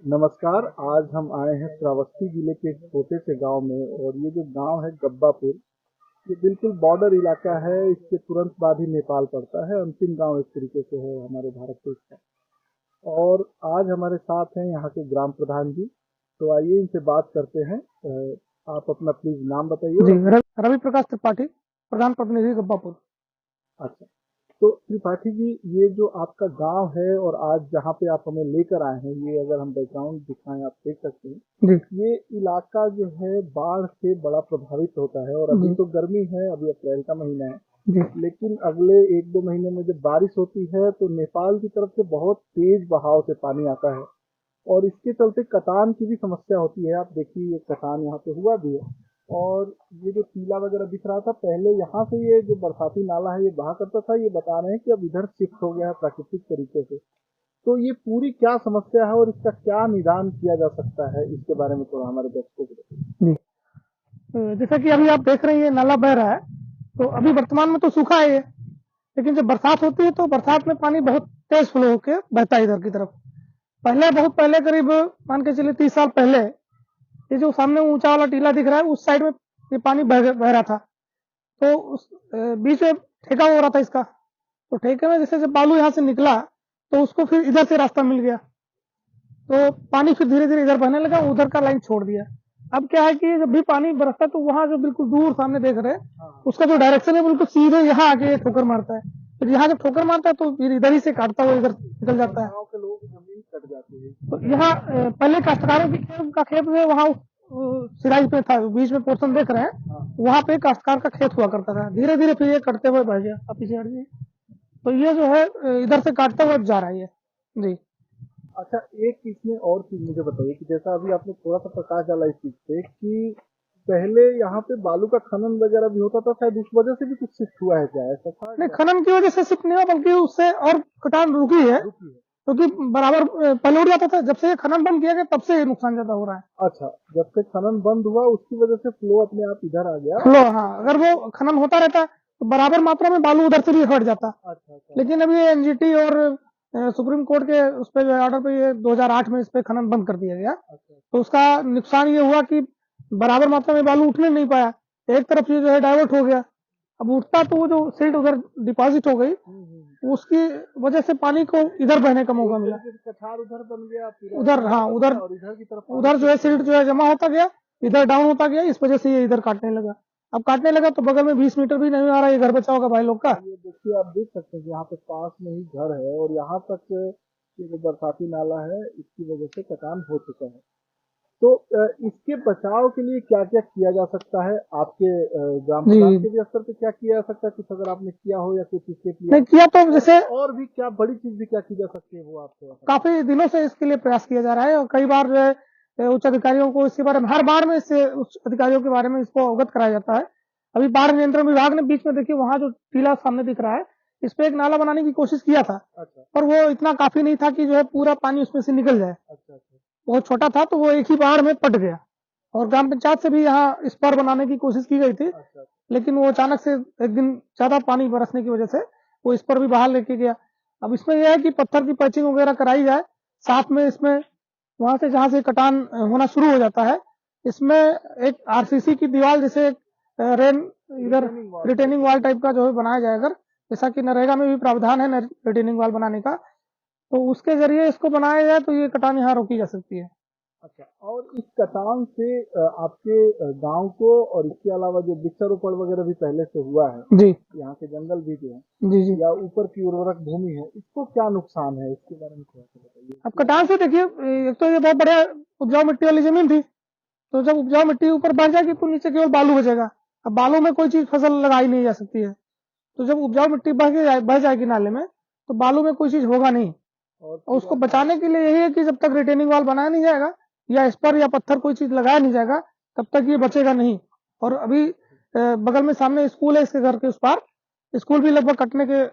नमस्कार। आज हम आए हैं श्रावस्ती जिले के एक छोटे से गांव में और ये जो गांव है गब्बापुर, ये बिल्कुल बॉर्डर इलाका है। इसके तुरंत बाद ही नेपाल पड़ता है। अंतिम गांव एक तरीके से है हमारे भारत देश का। और आज हमारे साथ हैं यहाँ के ग्राम प्रधान जी। तो आइए इनसे बात करते हैं। आप अपना प्लीज नाम बताइए। जी, रवि प्रकाश त्रिपाठी, प्रधान प्रतिनिधि गब्बापुर। अच्छा, तो त्रिपाठी जी, ये जो आपका गांव है और आज जहाँ पे आप हमें लेकर आए हैं, ये अगर हम बैकग्राउंड दिखाएं आप देख सकते हैं। जी, ये इलाका जो है बाढ़ से बड़ा प्रभावित होता है। और अभी जी, तो गर्मी है, अभी अप्रैल का महीना है, जी, लेकिन अगले एक दो महीने में जब बारिश होती है तो नेपाल की तरफ से बहुत तेज बहाव से पानी आता है और इसके चलते कटान की भी समस्या होती है। आप देखिए, ये कटान यहाँ पे हुआ भी है। और ये जो टीला वगैरह दिख रहा था पहले, यहाँ से ये जो बरसाती नाला है ये बहा करता था, ये बता रहे हैं कि अब इधर शिफ्ट हो गया है प्राकृतिक तरीके से। तो ये पूरी क्या समस्या है और इसका क्या निदान किया जा सकता है, इसके बारे में थोड़ा हमारे दर्शकों को बताइए। जी। जैसा कि अभी आप देख रहे हैं, ये नाला बह रहा है, तो अभी वर्तमान में तो सूखा है ये, लेकिन जब बरसात होती है तो बरसात में पानी बहुत तेज फ्लो होके बहता है इधर की तरफ। बहुत पहले करीब मान के चलिए 30 साल पहले, ये जो सामने ऊंचा वाला टीला दिख रहा है, उस साइड में ये पानी बह रहा था। तो उस बीच में ठेका हो रहा था इसका। तो ठेके में जैसे जब बालू यहाँ से निकला, तो उसको फिर इधर से रास्ता मिल गया, तो पानी फिर धीरे धीरे इधर बहने लगा, उधर का लाइन छोड़ दिया। अब क्या है कि जब भी पानी बरसता है तो वहां जो बिल्कुल दूर सामने देख रहे हैं, उसका जो डायरेक्शन है बिल्कुल सीधे यहाँ आके ठोकर मारता है। फिर यहाँ जब ठोकर मारता है तो फिर इधर ही से काटता हुआ इधर निकल जाता है। गाँव के लोगों की जमीन कट जाती है। तो यहाँ पहले काश्तकारों का खेत है, वहाँ सिराई पे था, बीच में पोर्शन देख रहे हैं, वहाँ पे काश्तकार का खेत हुआ करता था। धीरे धीरे फिर ये कटते हुए बढ़ गया। आप पीछे हटिए। तो ये जो है इधर से काटते हुए जा रहा है ये। जी, अच्छा, एक इसमें और चीज मुझे बताइए कि जैसा अभी आपने थोड़ा सा प्रकाश डाला इस चीज पे कि पहले यहाँ पे बालू का खनन वगैरह भी होता था, शायद उस वजह से भी कुछ शिफ्ट हुआ है क्या, ऐसा था नहीं, क्या? खनन की वजह से सिर्फ नहीं हुआ, बल्कि उससे और कटान रुकी है, रुकी है। क्योंकि बराबर पहले उड़ जाता था। जब से ये खनन बंद किया गया तब से ये नुकसान ज्यादा हो रहा है। अच्छा, जब से खनन बंद हुआ उसकी वजह से फ्लो अपने आप इधर आ गया। फ्लो, हाँ, अगर वो खनन होता रहता तो बराबर मात्रा में बालू उधर से भी हट जाता। अच्छा अच्छा। लेकिन अभी एनजीटी और सुप्रीम कोर्ट के उस पे जो ऑर्डर पे ये 2008 में इस पे खनन बंद कर दिया गया। अच्छा। तो उसका नुकसान ये हुआ कि बराबर मात्रा में बालू उठने नहीं पाया, एक तरफ से जो है डाइवर्ट हो गया। अब उठता तो वो जो सिल्ट उधर डिपॉजिट हो गई, उसकी वजह से पानी को इधर बहने का मौका मिला। कछार उधर बन गया, फिर उधर, हाँ, उधर और इधर की तरफ उधर जो है सिल्ट जो है जमा होता गया, इधर डाउन होता गया, इस वजह से ये इधर काटने लगा। अब काटने लगा तो बगल में 20 मीटर भी नहीं आ रहा है, ये घर बचा होगा भाई लोग का। ये देखिए, आप देख सकते हैं कि यहाँ पे पास में ही घर है और यहाँ तक ये जो बरसाती नाला है इसकी वजह से कटान हो चुका है। तो इसके बचाव के लिए क्या क्या किया जा सकता है आपके ग्राम प्रधान के भी स्तर पे, क्या किया जा सकता है? कुछ अगर आपने किया हो या कुछ इसके लिए नहीं किया तो जैसे और भी क्या बड़ी चीज भी क्या की जा सकती है, वो आपको काफी दिनों से इसके लिए प्रयास किया जा रहा है, और कई बार जो है उच्च अधिकारियों को इसके बारे में, हर बार में इससे उच्च अधिकारियों के बारे में इसको अवगत कराया जाता है। अभी बाढ़ नियंत्रण विभाग ने बीच में, देखिए वहां जो टीला सामने दिख रहा है, इस पे एक नाला बनाने की कोशिश किया था। अच्छा पर वो इतना काफी नहीं था कि जो है पूरा पानी उसमें से निकल जाए। अच्छा अच्छा। बहुत छोटा था, तो वो एक ही बाढ़ में पट गया। और ग्राम पंचायत से भी यहाँ इस पर बनाने की कोशिश की गई थी, अच्छा लेकिन वो अचानक से एक दिन ज्यादा पानी बरसने की वजह से वो इस पर भी बाहर लेके गया। अब इसमें यह है कि पत्थर की पैचिंग वगैरह कराई जाए, साथ में इसमें वहां से जहां से कटान होना शुरू हो जाता है, इसमें एक आरसीसी की दीवार, जैसे रेन इधर रिटेनिंग वॉल टाइप का जो है बनाया जाए। अगर जैसा कि नरेगा में भी प्रावधान है रिटेनिंग वॉल बनाने का, तो उसके जरिए इसको बनाया जाए तो ये कटान यहाँ रोकी जा सकती है। अच्छा, और इस कटान से आपके गांव को और इसके अलावा जो वृक्षारोपण वगैरह भी पहले से हुआ है, जी, यहाँ के जंगल भी जो है जी, जी। या ऊपर की उर्वरक भूमि है, इसको क्या नुकसान है, इसके बारे में थोड़ा सा बताइए। अब कटान से देखिए, एक तो ये बहुत बढ़िया उपजाऊ मिट्टी वाली जमीन थी, तो जब उपजाऊ मिट्टी ऊपर बढ़ जाएगी तो नीचे केवल बालू बचेगा। अब बालू में कोई चीज फसल लगाई नहीं जा सकती है। तो जब उपजाऊ मिट्टी बह जाएगी नाले में, तो बालू में कोई चीज होगा नहीं। और उसको बचाने के लिए यही है कि जब तक रिटेनिंग वॉल बनाया नहीं जाएगा, या इस पर या पत्थर कोई चीज लगाया नहीं जाएगा, तब तक ये बचेगा नहीं। और अभी बगल में सामने स्कूल है, इसके घर के उस पार स्कूल भी लगभग कटने के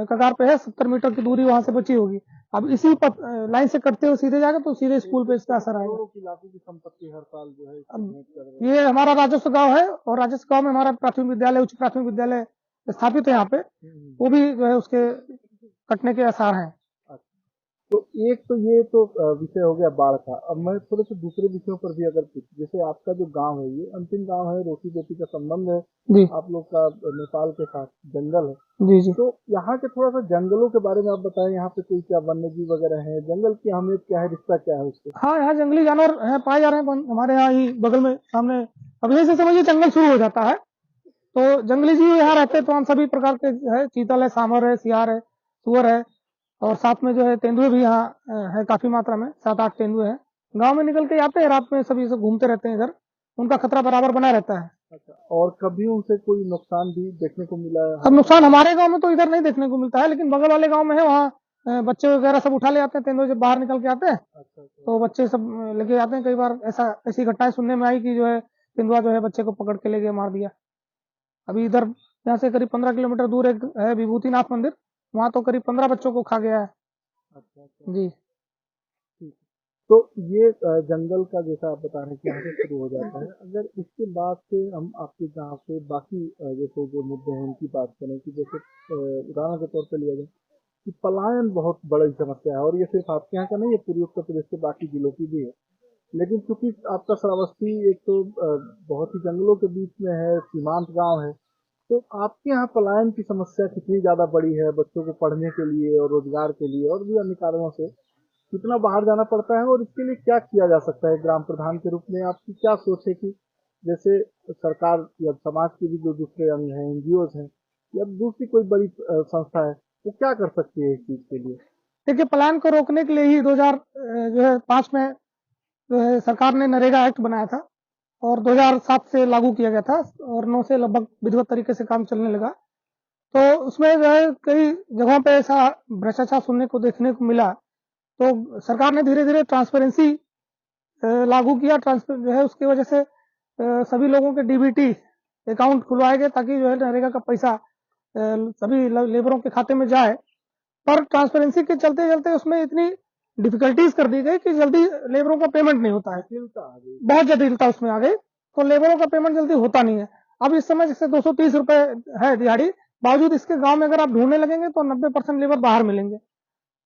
कगार पे है। 70 मीटर की दूरी वहां से बची होगी। अब इसी लाइन से कटते हुए सीधे जाएगा तो सीधे स्कूल पे इसका असर आएगा। करोड़ों की लाखों की संपत्ति हर साल जो है अब इसमें कर रहे हैं। ये हमारा राजस्व गांव है, और राजस्व गांव में हमारा प्राथमिक विद्यालय, उच्च प्राथमिक विद्यालय स्थापित है यहाँ पे, वो भी जो है उसके कटने के आसार हैं। तो एक तो ये तो विषय हो गया बाढ़ का। अब मैं थोड़े से दूसरे विषयों पर भी अगर पूछूं, जैसे आपका जो गांव है ये अंतिम गांव है, रोटी बेटी का संबंध है जी आप लोग का नेपाल के साथ, जंगल है। जी जी। तो यहाँ के थोड़ा सा जंगलों के बारे में आप बताएं, यहाँ पे कोई क्या वन्य जीव वगैरह है, जंगल की अहमियत क्या है, रिश्ता क्या है उससे? हाँ, यहाँ जंगली जानवर हैं, पाए जा रहे हैं, हमारे यहाँ ही बगल में सामने। अब यहीं से समझिए जंगल शुरू हो जाता है, तो जंगली जीव यहाँ रहते हैं। तो हम सभी प्रकार के है, चीतल है, सांभर है, सियार है, सुअर है, और साथ में जो है तेंदुए भी यहाँ है काफी मात्रा में, 7-8 तेंदुए हैं। गांव में निकल के आते हैं, रात में सभी से घूमते रहते हैं इधर, उनका खतरा बराबर बना रहता है। अच्छा, और कभी उनसे कोई नुकसान भी देखने को मिला है अब हादसा? नुकसान हमारे गांव में तो इधर नहीं देखने को मिलता है, लेकिन बगल वाले गांव में है, वहाँ बच्चे वगैरह सब उठा ले आते हैं, तेंदुए जब बाहर निकल के आते हैं अच्छा अच्छा। तो बच्चे सब लेके आते हैं। कई बार ऐसी घटनाएं सुनने में आई कि जो है तेंदुआ जो है बच्चे को पकड़ के ले गया, मार दिया। अभी इधर यहाँ से करीब 15 किलोमीटर दूर एक है विभूतिनाथ मंदिर, वहाँ तो करीब 15 बच्चों को खा गया है। अच्छा अच्छा। जी ठीक। तो ये जंगल का जैसा आप बता रहे हैं कि यहाँ से शुरू हो जाता है, अगर इसके बाद से हम आपके गांव से बाकी जैसे जो मुद्दे हैं उनकी बात करें, कि जैसे उदाहरण के तौर पर लिया जाए कि पलायन बहुत बड़ी समस्या है, और ये सिर्फ आपके यहाँ का नहीं है, पूर्वी उत्तर प्रदेश के बाकी जिलों की भी है। लेकिन चूंकि आपका श्रावस्ती एक तो बहुत ही जंगलों के बीच में है, सीमांत गांव है, तो आपके यहाँ पलायन की समस्या कितनी ज्यादा बड़ी है, बच्चों को पढ़ने के लिए और रोजगार के लिए और भी अन्य कारणों से कितना बाहर जाना पड़ता है, और इसके लिए क्या किया जा सकता है ग्राम प्रधान के रूप में? आपकी क्या सोच है कि जैसे सरकार या समाज के भी जो दूसरे अंग हैं, एनजीओ हैं या दूसरी कोई बड़ी संस्था है, वो क्या कर सकती है इस चीज के लिए? देखिए, पलायन को रोकने के लिए ही 2000 जो है 5 में जो है सरकार ने नरेगा एक्ट बनाया था, और 2007 से लागू किया गया था, और 9 से लगभग विधिवत तरीके से काम चलने लगा। तो उसमें जो है कई जगहों पे ऐसा भ्रष्टाचार सुनने को देखने को मिला, तो सरकार ने धीरे धीरे ट्रांसपेरेंसी लागू किया। ट्रांसफर जो है उसकी वजह से सभी लोगों के डीबीटी अकाउंट खुलवाए गए, ताकि जो है नरेगा का पैसा सभी लेबरों के खाते में जाए। पर ट्रांसपेरेंसी के चलते चलते उसमें इतनी डिफिकल्टीज कर दी गई कि जल्दी लेबरों का पेमेंट नहीं होता है, जटिलता आ गई। बहुत जटिलता उसमें आ गई, तो लेबरों का पेमेंट जल्दी होता नहीं है। अब इस समय जैसे 230 रुपए है दिहाड़ी, बावजूद इसके गांव में अगर आप ढूंढने लगेंगे तो 90% लेबर बाहर मिलेंगे।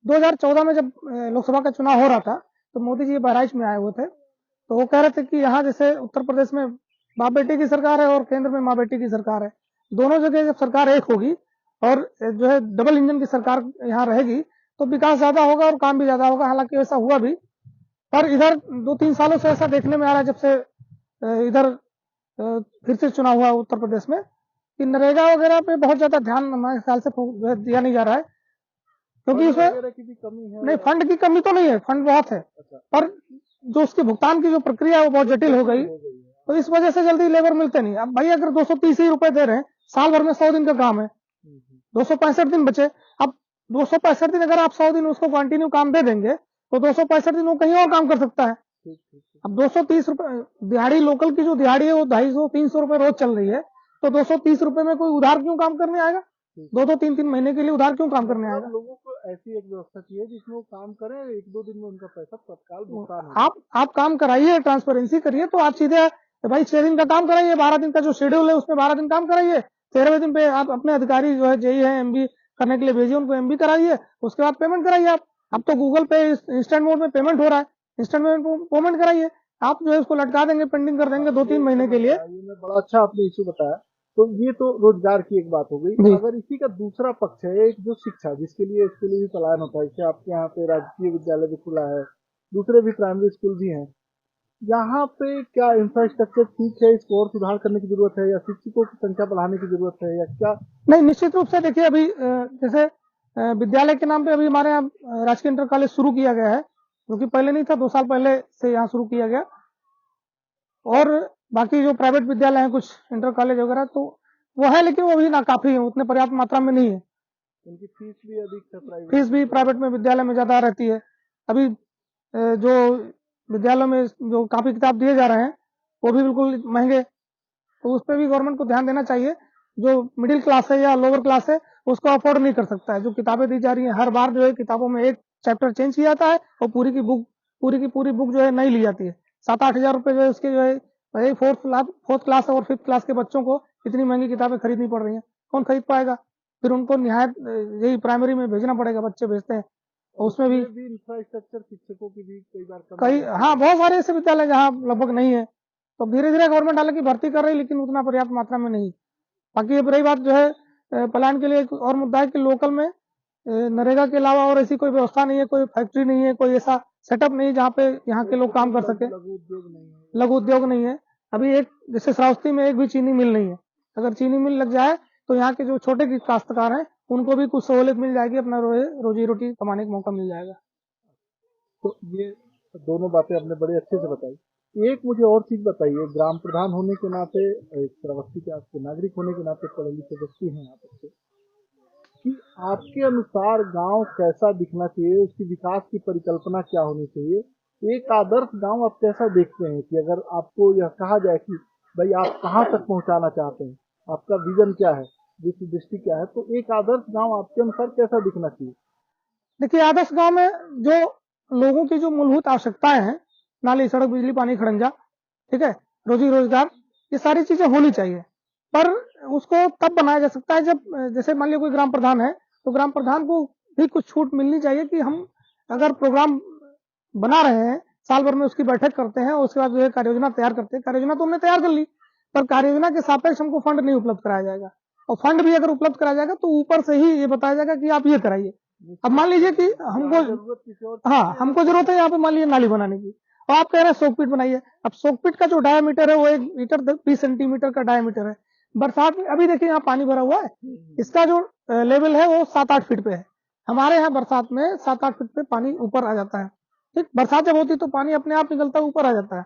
2014 में जब लोकसभा का चुनाव हो रहा था, तो मोदी जी बहराइच में आए हुए थे, तो वो कह रहे थे कि यहाँ जैसे उत्तर प्रदेश में बाप बेटी की सरकार है और केंद्र में माँ बेटी की सरकार है, दोनों जगह जब सरकार एक होगी और जो है डबल इंजन की सरकार यहाँ रहेगी, तो विकास ज्यादा होगा और काम भी ज्यादा होगा। हालांकि ऐसा हुआ भी, पर इधर 2-3 सालों से ऐसा देखने में आ रहा है, जब से इधर फिर से चुनाव हुआ उत्तर प्रदेश में, कि नरेगा वगैरह पे बहुत ज्यादा ध्यान हमारे ख्याल से दिया नहीं जा रहा है, क्योंकि फंड उसमें वगैरह की भी कमी है नहीं, या? फंड की कमी तो नहीं है, फंड बहुत है, अच्छा, पर जो उसके भुगतान की जो प्रक्रिया है वो बहुत जटिल हो गई, हो गई है। तो इस वजह से जल्दी लेबर मिलते नहीं। अब भाई अगर 230 ही रुपए दे रहे हैं, साल भर में 100 दिन का काम है, 265 दिन बचे। अब 265 दिन अगर आप 100 दिन उसको कंटिन्यू काम दे देंगे, तो 265 दिन वो कहीं और काम कर सकता है। ठीक ठीक ठीक। अब 230 रुपए दिहाड़ी, लोकल की जो दिहाड़ी है वो 250-300 रुपए रोज चल रही है, तो 230 रुपए में कोई उधार क्यों काम करने आएगा? ठीक। 2-2 3-3 महीने के लिए उधार क्यों काम करने मतलब आएगा? लोगों को ऐसी एक व्यवस्था चाहिए जिसमें वो काम करें, एक दो दिन में उनका पैसा तत्काल भुगतान हो जाए। आप काम कराइए, ट्रांसपेरेंसी करिए, तो आप सीधे भाई 6 दिन का काम कराइए, 12 दिन का जो शेड्यूल है उसमें 12 दिन काम कराइए, 13वें दिन पे आप अपने अधिकारी जो है जेई है एमबी करने के लिए भेजिए, उनको एमबी कराइए, उसके बाद पेमेंट कराइए आप। अब तो गूगल पे इंस्टेंट मोड में पेमेंट हो रहा है, इंस्टेंट में पेमेंट कराइए। आप जो है उसको लटका देंगे, पेंडिंग कर देंगे 2-3 महीने के लिए। ये मैं बड़ा अच्छा आपने इशू बताया। तो ये तो रोजगार की एक बात हो गई। जी अगर इसी का दूसरा पक्ष है, एक जो शिक्षा, जिसके लिए इसके लिए भी पलायन होता है, जैसे आपके यहाँ पे राजकीय विद्यालय भी खुला है, दूसरे भी प्राइमरी स्कूल भी हैं, यहाँ पे क्या इंफ्रास्ट्रक्चर ठीक है, इसको और सुधार करने की जरूरत है, या शिक्षकों की संख्या बढ़ाने की जरूरत है, या क्या? नहीं, निश्चित रूप से देखिए, अभी जैसे विद्यालय के नाम पे अभी हमारे यहाँ राजकीय इंटर कॉलेज शुरू किया गया है, जो कि पहले नहीं था, 2 साल पहले से यहाँ शुरू किया गया। और बाकी जो प्राइवेट विद्यालय हैं कुछ इंटर कॉलेज वगैरह, तो वो है, लेकिन वो भी नाकाफी है, उतने पर्याप्त मात्रा में नहीं है। उनकी फीस भी अधिक है प्राइवेट फीस भी प्राइवेट में विद्यालय में ज्यादा रहती है। अभी जो विद्यालयों में जो कॉपी किताब दिए जा रहे हैं वो भी बिल्कुल महंगे, तो उस पर भी गवर्नमेंट को ध्यान देना चाहिए। जो मिडिल क्लास है या लोअर क्लास है, उसको अफोर्ड नहीं कर सकता है। जो किताबें दी जा रही हैं, हर बार जो है किताबों में एक चैप्टर चेंज किया जाता है, और पूरी की पूरी बुक जो है नहीं ली जाती है। 7-8 हजार रुपए जो है उसके जो है भाई फोर्थ क्लास और 5th क्लास के बच्चों को इतनी महंगी किताबें खरीदनी पड़ रही हैं, कौन खरीद पाएगा? फिर उनको निहायत यही प्राइमरी में भेजना पड़ेगा, बच्चे भेजते हैं उसमें भी इंफ्रास्ट्रक्चर शिक्षकों की भी कई बार हाँ बहुत सारे ऐसे विद्यालय जहाँ लगभग नहीं है, तो धीरे धीरे गवर्नमेंट हालांकि भर्ती कर रही है, लेकिन उतना पर्याप्त मात्रा में नहीं। बाकी अब रही बात जो है पलायन के लिए एक और मुद्दा है कि लोकल में नरेगा के अलावा और ऐसी कोई व्यवस्था नहीं है, कोई फैक्ट्री नहीं है, कोई ऐसा सेटअप नहीं है जहाँ पे यहाँ के लोग काम कर सके। लघु उद्योग नहीं है। अभी एक जैसे श्रावस्ती में एक भी चीनी मिल नहीं है। अगर चीनी मिल लग जाए तो यहाँ के जो छोटे काश्तकार हैं उनको भी कुछ सहूलियत मिल जाएगी, अपना रोजी रोटी कमाने का मौका मिल जाएगा। तो ये दोनों बातें आपने बड़े अच्छे से बताई। एक मुझे और चीज बताइए, ग्राम प्रधान होने के नाते, श्रावस्ती के आपके नागरिक होने के नाते, पढ़े लिखे व्यक्ति हैं आप अच्छे, कि आपके अनुसार गांव कैसा दिखना चाहिए, उसकी विकास की परिकल्पना क्या होनी चाहिए? एक आदर्श गांव आप कैसा देखते हैं कि अगर आपको यह कहा जाए कि भाई आप कहाँ तक पहुंचाना चाहते हैं, आपका विजन क्या है, विश्व दृष्टि क्या है, तो एक आदर्श गांव आपके अनुसार कैसा दिखना चाहिए? देखिए, आदर्श गांव में जो लोगों की जो मूलभूत आवश्यकताएं हैं, नाली, सड़क, बिजली, पानी, खड़ंजा, ठीक है, रोजी रोजगार, ये सारी चीजें होनी चाहिए। पर उसको तब बनाया जा सकता है जब जैसे मान लिया कोई ग्राम प्रधान है, तो ग्राम प्रधान को भी कुछ छूट मिलनी चाहिए कि हम अगर प्रोग्राम बना रहे हैं, साल भर में उसकी बैठक करते हैं और उसके बाद जो है कार्य योजना तैयार करते हैं। कार्य योजना तो हमने तैयार कर ली, पर कार्य योजना के सापेक्ष हमको फंड नहीं उपलब्ध कराया जाएगा, और फंड भी अगर उपलब्ध कराया जाएगा तो ऊपर से ही ये बताया जाएगा कि आप ये कराइए। अब मान लीजिए कि हमको जरूरत है यहाँ पे मान लीजिए नाली बनाने की, और आप कह रहे हैं सोकपीट बनाइए। अब सोकपीट का जो डायमीटर है वो 1 मीटर 20 सेंटीमीटर का डायमीटर है। बरसात में अभी देखिए यहाँ पानी भरा हुआ है, इसका जो लेवल है वो 7-8 फीट पे है। हमारे यहाँ बरसात में 7-8 फीट पे पानी ऊपर आ जाता है। ठीक, बरसात जब होती है तो पानी अपने आप निकलता है, ऊपर आ जाता है।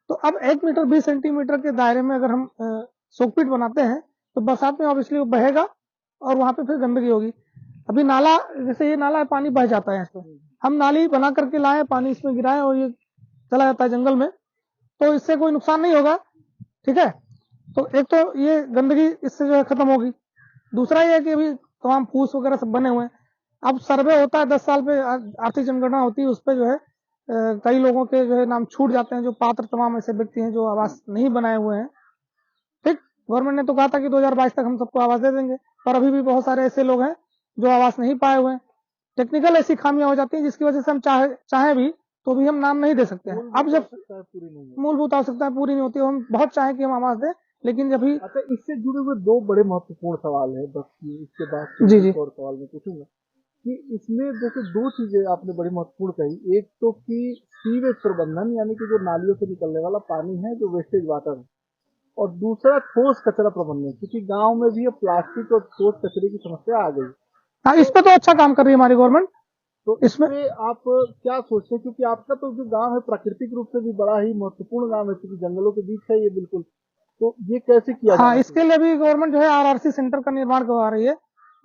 तो अब 1 मीटर 20 सेंटीमीटर के दायरे में अगर हम सोकपीट बनाते हैं तो बरसात में ऑब्वियसली वो बहेगा और वहां पे फिर गंदगी होगी। अभी नाला, जैसे ये नाला है, पानी बह जाता है इसमें, हम नाली बना करके लाए, पानी इसमें गिराए और ये चला जाता है जंगल में, तो इससे कोई नुकसान नहीं होगा। ठीक है, तो एक तो ये गंदगी इससे जो है खत्म होगी। दूसरा ये है कि अभी तमाम फूस वगैरह सब बने हुए हैं। अब सर्वे होता है 10 साल पे, आर्थिक जनगणना होती है, उस पर जो है कई लोगों के जो है नाम छूट जाते हैं, जो पात्र तमाम ऐसे व्यक्ति हैं जो आवास नहीं बनाए हुए हैं। ठीक, गवर्नमेंट ने तो कहा था कि 2022 तक हम सबको आवास दे देंगे, पर अभी भी बहुत सारे ऐसे लोग हैं जो आवास नहीं पाए हुए हैं। टेक्निकल ऐसी खामियां हो जाती हैं जिसकी वजह से हम चाहे भी तो भी हम नाम नहीं दे सकते हैं। अब जब मूलभूत आवश्यकताएं पूरी नहीं होती, हम बहुत चाहें कि हम आवास दें, लेकिन जब भी। अच्छा, इससे जुड़े हुए 2 बड़े महत्वपूर्ण सवाल है, बस इसके बाद जी और सवाल मैं पूछूंगा कि इसमें जैसे 2 चीजें आपने बड़ी महत्वपूर्ण कही। एक तो कि सीवेज प्रबंधन, यानी कि जो नालियों से निकलने वाला पानी है, जो वेस्टेज वाटर है, और दूसरा ठोस कचरा प्रबंधन, क्योंकि गांव में भी अब प्लास्टिक और ठोस कचरे की समस्या आ गई। हाँ, इस पे तो अच्छा काम कर रही है हमारी गवर्नमेंट। तो इसमें आप क्या सोचते हैं, क्योंकि आपका तो जो गांव है प्राकृतिक रूप से भी बड़ा ही महत्वपूर्ण गांव है, क्योंकि जंगलों के बीच है ये बिल्कुल, तो ये कैसे किया हाँ, इसके लिए भी गवर्नमेंट जो है आरआरसी सेंटर का निर्माण करवा रही है।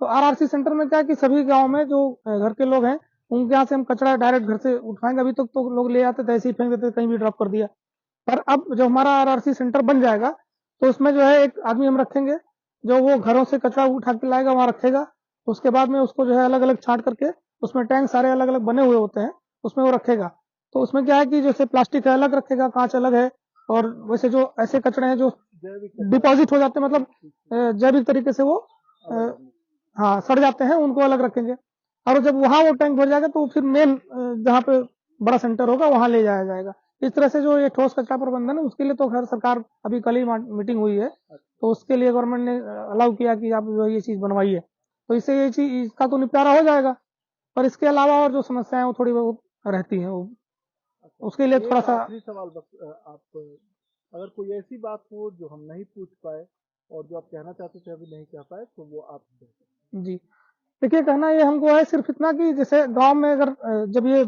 तो आरआरसी सेंटर में क्या है कि सभी गांव में जो घर के लोग हैं उनके यहाँ से हम कचरा डायरेक्ट घर से उठाएंगे। अभी तक तो लोग ले आते थे, ऐसे ही फेंक देते, कहीं भी ड्रॉप कर दिया। पर अब जो हमारा आरआरसी सेंटर बन जाएगा तो उसमें जो है एक आदमी हम रखेंगे जो वो घरों से कचरा उठा के लाएगा, वहां रखेगा। उसके बाद में उसको जो है अलग अलग छांट करके, उसमें टैंक सारे अलग अलग बने हुए होते हैं, उसमें वो रखेगा। तो उसमें क्या है कि जैसे प्लास्टिक है अलग रखेगा, कांच अलग है, और वैसे जो ऐसे कचरे हैं जो डिपॉजिट हो जाते हैं, मतलब जैविक तरीके से वो हाँ सड़ जाते हैं, उनको अलग रखेंगे। और जब वहां वो टैंक भर जाएगा तो फिर मेन जहाँ पे बड़ा सेंटर होगा वहां ले जाया जाएगा। इस तरह से जो ये ठोस कचरा प्रबंधन है उसके लिए तो खैर सरकार, अभी कल ही मीटिंग हुई है, तो उसके लिए गवर्नमेंट ने अलाउ किया कि आप जो ये चीज बनवाइए, तो इससे ये चीज इसका तो निपटारा हो जाएगा। पर इसके अलावा और जो समस्याएं वो थोड़ी बहुत रहती हैं, वो उसके लिए थोड़ा सा। आखिरी सवाल बस, आप अगर कोई ऐसी बात हो जो हम नहीं पूछ पाए और जो आप कहना चाहते थे अभी नहीं कह पाए, तो वो आप जी, देखिए, कहना ये हमको है सिर्फ इतना कि जैसे गांव में अगर जब ये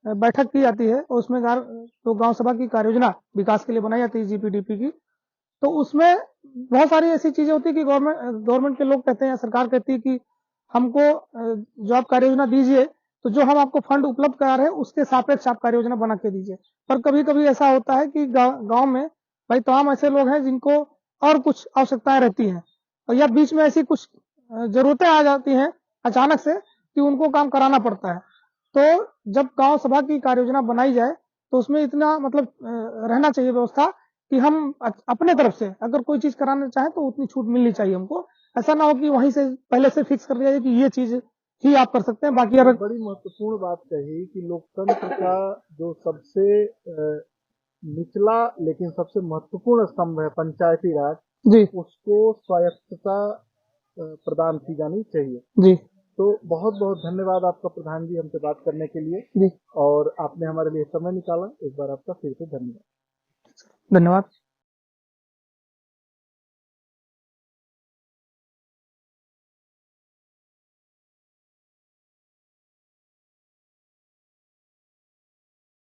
बैठक की जाती है और उसमें तो गांव सभा की कार्य योजना विकास के लिए बनाई जाती है जीपीडीपी की, तो उसमें बहुत सारी ऐसी चीजें होती है कि गवर्नमेंट के लोग कहते हैं, सरकार कहती है कि हमको जो आप कार्य योजना दीजिए, तो जो हम आपको फंड उपलब्ध करा रहे हैं उसके सापेक्ष आप कार्य योजना बना के दीजिए। पर कभी कभी ऐसा होता है कि गांव में भाई तमाम ऐसे लोग हैं जिनको और कुछ आवश्यकताएं रहती हैं, और या बीच में ऐसी कुछ जरूरतें आ जाती हैं अचानक से कि उनको काम कराना पड़ता है। तो जब गांव सभा की कार्य योजना बनाई जाए तो उसमें इतना मतलब रहना चाहिए व्यवस्था कि हम अपने तरफ से अगर कोई चीज कराना चाहें तो उतनी छूट मिलनी चाहिए हमको। ऐसा ना हो कि वहीं से पहले से फिक्स कर दिया जाए कि ये चीज ही आप कर सकते हैं। बाकी अगर बड़ी महत्वपूर्ण बात कही कि लोकतंत्र का जो सबसे निचला लेकिन सबसे महत्वपूर्ण स्तंभ है पंचायती राज, जी उसको स्वायत्तता प्रदान की जानी चाहिए। जी तो बहुत बहुत धन्यवाद आपका प्रधान जी हमसे बात करने के लिए, जी और आपने हमारे लिए समय निकाला। एक बार आपका फिर से धन्यवाद। धन्यवाद।